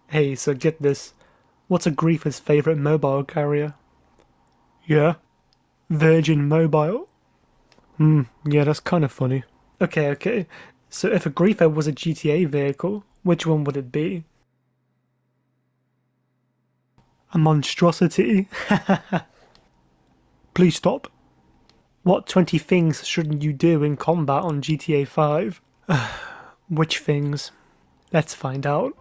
Hey, so get this. What's a griefer's favourite mobile carrier? Yeah? Virgin Mobile? Yeah, that's kind of funny. Okay. So if a griefer was a GTA vehicle, which one would it be? A monstrosity? Please stop. What 20 things shouldn't you do in combat on GTA 5? Which things? Let's find out.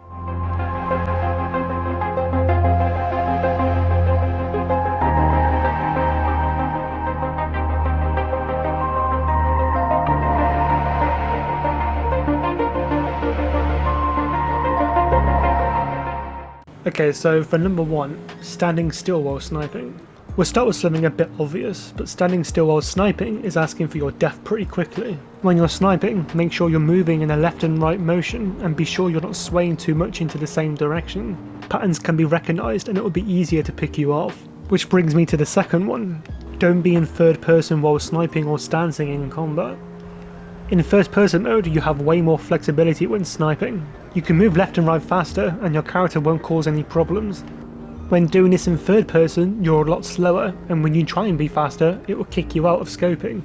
Okay, so for number one, standing still while sniping. We'll start with something a bit obvious, but standing still while sniping is asking for your death pretty quickly. When you're sniping, make sure you're moving in a left and right motion and be sure you're not swaying too much into the same direction. Patterns can be recognised and it will be easier to pick you off. Which brings me to the second one. Don't be in third person while sniping or stancing in combat. In first person mode, you have way more flexibility when sniping. You can move left and right faster and your character won't cause any problems. When doing this in third person, you're a lot slower, and when you try and be faster, it will kick you out of scoping.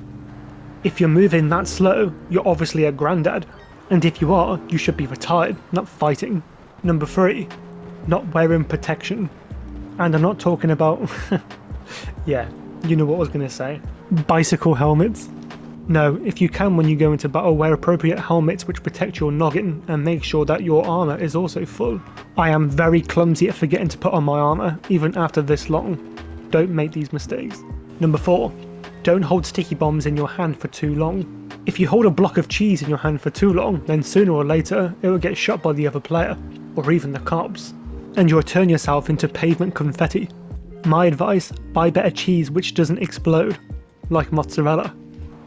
If you're moving that slow, you're obviously a granddad, and if you are, you should be retired, not fighting. Number 3. Not wearing protection. And I'm not talking about... yeah, you know what I was going to say. Bicycle helmets. No, if you can when you go into battle, wear appropriate helmets which protect your noggin and make sure that your armour is also full. I am very clumsy at forgetting to put on my armour, even after this long. Don't make these mistakes. Number 4. Don't hold sticky bombs in your hand for too long. If you hold a block of cheese in your hand for too long, then sooner or later it will get shot by the other player, or even the cops, and you'll turn yourself into pavement confetti. My advice, buy better cheese which doesn't explode, like mozzarella.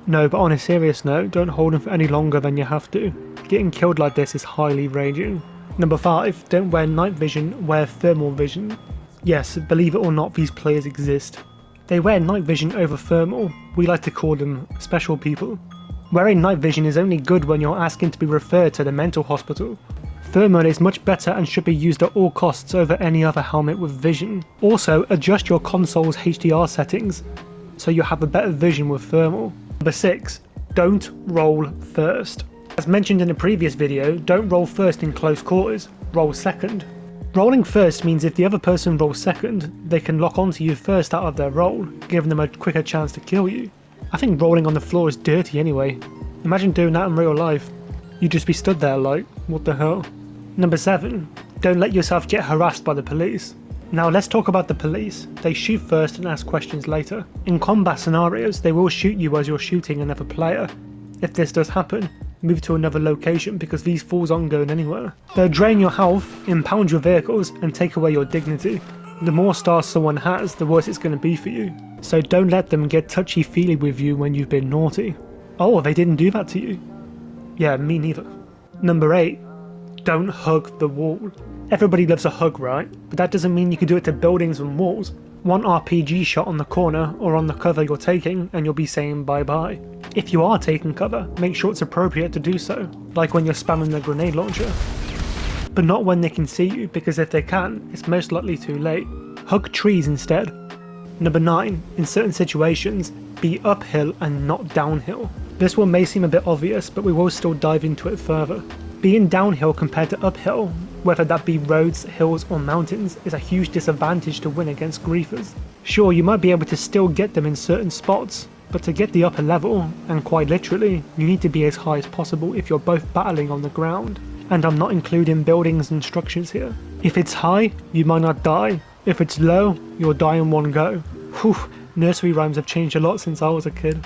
No, but on a serious note, don't hold them for any longer than you have to. Getting killed like this is highly raging. Number 5. Don't wear night vision, wear thermal vision. Yes, believe it or not, these players exist. They wear night vision over thermal. We like to call them special people. Wearing night vision is only good when you're asking to be referred to the mental hospital. Thermal is much better and should be used at all costs over any other helmet with vision. Also, adjust your console's HDR settings so you have a better vision with thermal. Number 6. Don't roll first. As mentioned in a previous video, don't roll first in close quarters, roll second. Rolling first means if the other person rolls second, they can lock onto you first out of their roll, giving them a quicker chance to kill you. I think rolling on the floor is dirty anyway. Imagine doing that in real life. You'd just be stood there like, what the hell? Number 7. Don't let yourself get harassed by the police. Now let's talk about the police. They shoot first and ask questions later. In combat scenarios, they will shoot you as you're shooting another player. If this does happen, move to another location because these fools aren't going anywhere. They'll drain your health, impound your vehicles, and take away your dignity. The more stars someone has, the worse it's going to be for you. So don't let them get touchy-feely with you when you've been naughty. Oh, they didn't do that to you? Yeah, me neither. Number 8. Don't hug the wall. Everybody loves a hug, right? But that doesn't mean you can do it to buildings and walls. One RPG shot on the corner or on the cover you're taking and you'll be saying bye bye. If you are taking cover, make sure it's appropriate to do so, like when you're spamming the grenade launcher. But not when they can see you, because if they can, it's most likely too late. Hug trees instead. Number 9. In certain situations, be uphill and not downhill. This one may seem a bit obvious, but we will still dive into it further. Being downhill compared to uphill, whether that be roads, hills or mountains, is a huge disadvantage to win against griefers. Sure, you might be able to still get them in certain spots, but to get the upper level, and quite literally, you need to be as high as possible if you're both battling on the ground. And I'm not including buildings and structures here. If it's high, you might not die. If it's low, you'll die in one go. Whew, nursery rhymes have changed a lot since I was a kid.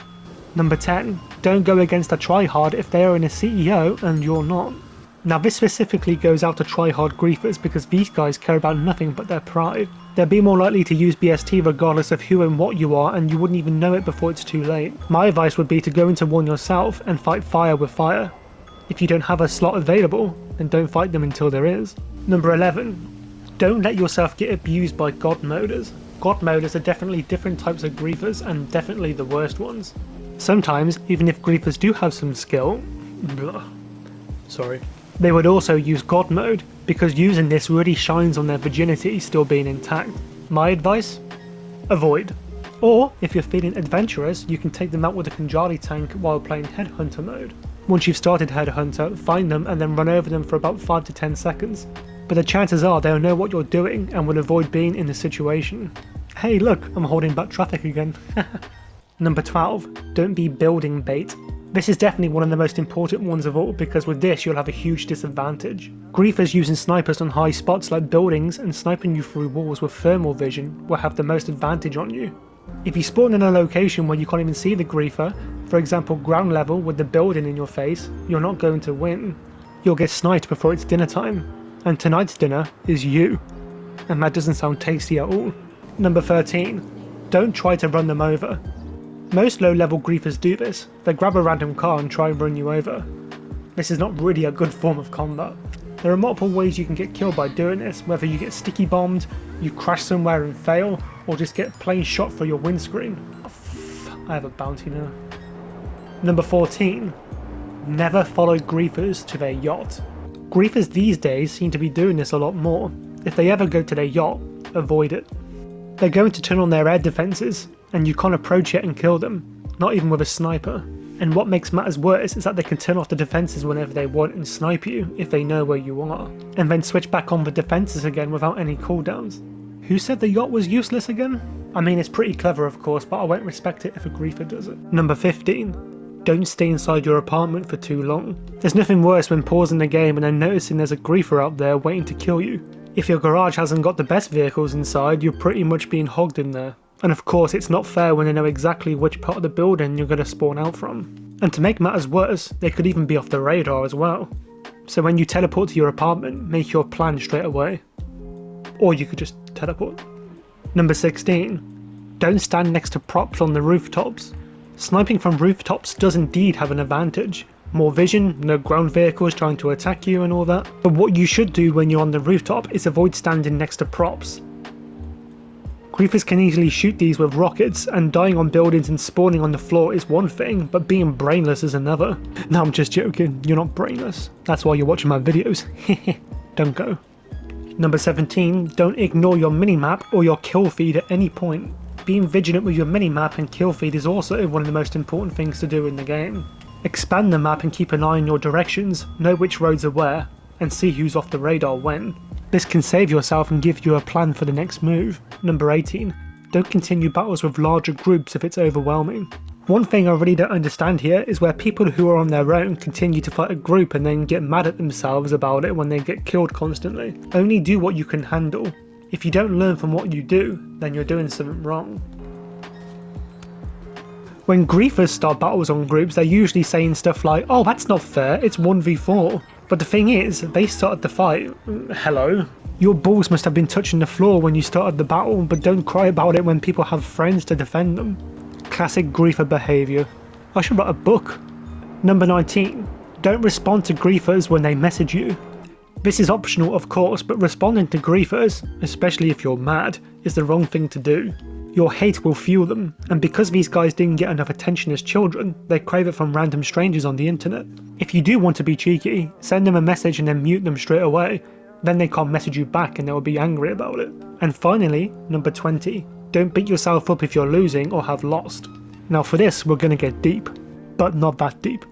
Number 10. Don't go against a tryhard if they are in a CEO and you're not. Now this specifically goes out to tryhard griefers because these guys care about nothing but their pride. They'll be more likely to use BST regardless of who and what you are, and you wouldn't even know it before it's too late. My advice would be to go into one yourself and fight fire with fire. If you don't have a slot available, then don't fight them until there is. Number 11. Don't let yourself get abused by god moders. God moders are definitely different types of griefers and definitely the worst ones. Sometimes, even if griefers do have some skill, sorry, They would also use God mode, because using this really shines on their virginity still being intact. My advice? Avoid. Or, if you're feeling adventurous, you can take them out with a Kanjali tank while playing Headhunter mode. Once you've started Headhunter, find them and then run over them for about 5 to 10 seconds. But the chances are they'll know what you're doing and will avoid being in the situation. Hey look, I'm holding back traffic again. Number 12. Don't be building bait. This is definitely one of the most important ones of all, because with this you'll have a huge disadvantage. Griefers using snipers on high spots like buildings and sniping you through walls with thermal vision will have the most advantage on you. If you spawn in a location where you can't even see the griefer, for example ground level with the building in your face, you're not going to win. You'll get sniped before it's dinner time. And tonight's dinner is you. And that doesn't sound tasty at all. Number 13. Don't try to run them over. Most low-level griefers do this. They grab a random car and try and run you over. This is not really a good form of combat. There are multiple ways you can get killed by doing this, whether you get sticky bombed, you crash somewhere and fail, or just get plain shot through your windscreen. I have a bounty now. Number 14. Never follow griefers to their yacht. Griefers these days seem to be doing this a lot more. If they ever go to their yacht, avoid it. They're going to turn on their air defences, and you can't approach it and kill them, not even with a sniper. And what makes matters worse is that they can turn off the defences whenever they want and snipe you if they know where you are, and then switch back on the defences again without any cooldowns. Who said the yacht was useless again? I mean, it's pretty clever of course, but I won't respect it if a griefer does it. Number 15. Don't stay inside your apartment for too long. There's nothing worse than pausing the game and then noticing there's a griefer out there waiting to kill you. If your garage hasn't got the best vehicles inside, you're pretty much being hogged in there. And of course it's not fair when they know exactly which part of the building you're going to spawn out from. And to make matters worse, they could even be off the radar as well. So when you teleport to your apartment, make your plan straight away. Or you could just teleport. Number 16. Don't stand next to props on the rooftops. Sniping from rooftops does indeed have an advantage. More vision, no ground vehicles trying to attack you and all that. But what you should do when you're on the rooftop is avoid standing next to props. Griefers can easily shoot these with rockets, and dying on buildings and spawning on the floor is one thing, but being brainless is another. No, I'm just joking, you're not brainless. That's why you're watching my videos. Don't go. Number 17. Don't ignore your minimap or your kill feed at any point. Being vigilant with your minimap and kill feed is also one of the most important things to do in the game. Expand the map and keep an eye on your directions, know which roads are where, and see who's off the radar when. This can save yourself and give you a plan for the next move. Number 18. Don't continue battles with larger groups if it's overwhelming. One thing I really don't understand here is where people who are on their own continue to fight a group and then get mad at themselves about it when they get killed constantly. Only do what you can handle. If you don't learn from what you do, then you're doing something wrong. When griefers start battles on groups, they're usually saying stuff like, oh that's not fair, it's 1v4. But the thing is, they started the fight. Hello? Your balls must have been touching the floor when you started the battle, but don't cry about it when people have friends to defend them. Classic griefer behaviour. I should write a book. Number 19. Don't respond to griefers when they message you. This is optional of course, but responding to griefers, especially if you're mad, is the wrong thing to do. Your hate will fuel them, and because these guys didn't get enough attention as children, they crave it from random strangers on the internet. If you do want to be cheeky, send them a message and then mute them straight away. Then they can't message you back and they'll be angry about it. And finally, number 20. Don't beat yourself up if you're losing or have lost. Now for this we're going to get deep, but not that deep.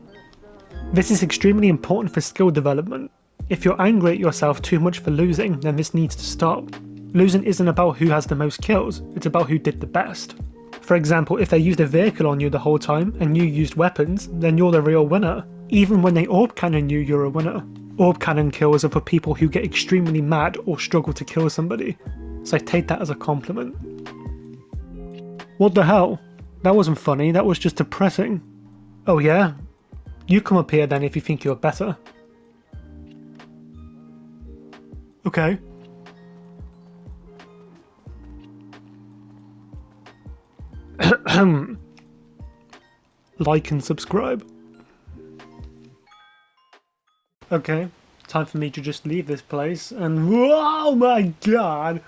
This is extremely important for skill development. If you're angry at yourself too much for losing, then this needs to stop. Losing isn't about who has the most kills, it's about who did the best. For example, if they used a vehicle on you the whole time and you used weapons, then you're the real winner. Even when they orb cannon you, you're a winner. Orb cannon kills are for people who get extremely mad or struggle to kill somebody, so take that as a compliment. What the hell? That wasn't funny, that was just depressing. Oh yeah? You come up here then if you think you're better. Okay. Like and subscribe. Okay, time for me to just leave this place and oh my god!